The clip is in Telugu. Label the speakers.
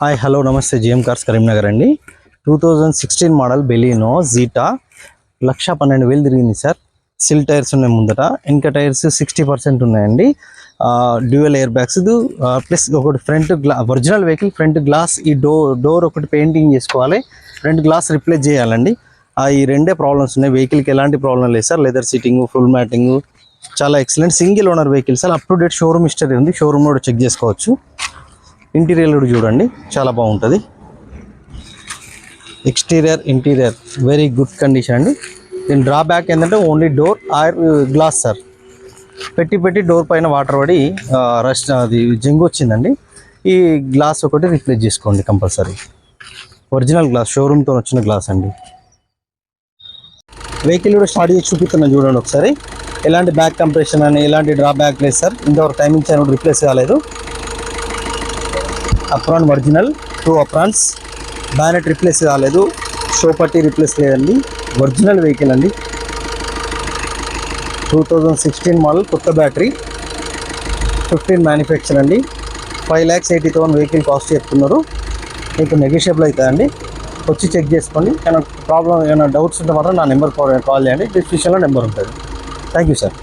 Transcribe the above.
Speaker 1: హాయ్ హలో నమస్తే జిఎం కార్స్ కరీంనగర్ అండి. 2016 మోడల్ బెలీనో జీటా 1,12,000 తిరిగింది సార్. సిల్ టైర్స్ ఉన్నాయి ముందట, ఇంకా టైర్స్ 60% ఉన్నాయండి. డ్యూయల్ ఎయిర్ బ్యాగ్స్ ప్లస్ ఒకటి front original vehicle front glass ఈ డోర్ ఒకటి పెయింటింగ్ చేసుకోవాలి, ఫ్రంట్ గ్లాస్ రిప్లేస్ చేయాలండి. ఈ రెండే ప్రాబ్లమ్స్ ఉన్నాయి. వెహికల్కి ఎలాంటి ప్రాబ్లం లేదు sir. Leather seating, full matting చాలా excellent. Single owner vehicle sir. Up to date showroom history ఉంది, షోరూమ్ కూడా చెక్ చేసుకోవచ్చు. ఇంటీరియర్ కూడా చూడండి, చాలా బాగుంటుంది. Exterior interior very good condition అండి. దీని డ్రాబ్యాక్ ఏంటంటే only door or glass sir. పెట్టి డోర్ పైన వాటర్ పడి రస్ట్ అది జంగు వచ్చిందండి. ఈ గ్లాస్ ఒకటి రీప్లేస్ చేసుకోండి కంపల్సరీ. ఒరిజినల్ గ్లాస్, షోరూమ్తో వచ్చిన గ్లాస్ అండి. వెహికల్ కూడా స్టార్ట్ చేసి చూపిస్తున్నా చూడండి ఒకసారి. ఎలాంటి బ్యాక్ కంప్రెషన్ అని ఎలాంటి డ్రాబ్యాక్ లేదు సార్. ఇంతవరకు టైమింగ్ చైన్ కూడా రిప్లేస్ కాలేదు. Apron original 2 aprons. Bonnet replace కాలేదు, షో పట్టి రిప్లేస్ లేదండి. ఒరిజినల్ వెహికల్ అండి. 2016 మోడల్, కొత్త బ్యాటరీ, 15 మ్యానుఫ్యాక్చర్ అండి. 5,80,000 వెహికల్ కాస్ట్ చెప్తున్నారు. మీకు నెగోషియబుల్ అవుతుందండి. వచ్చి చెక్ చేసుకోండి. ఏమైనా ప్రాబ్లం ఏమైనా డౌట్స్ ఉంటే మాత్రం నా నెంబర్ కాల్ చేయండి. డిస్క్రిప్షన్లో నెంబర్ ఉంటుంది. Thank you sir.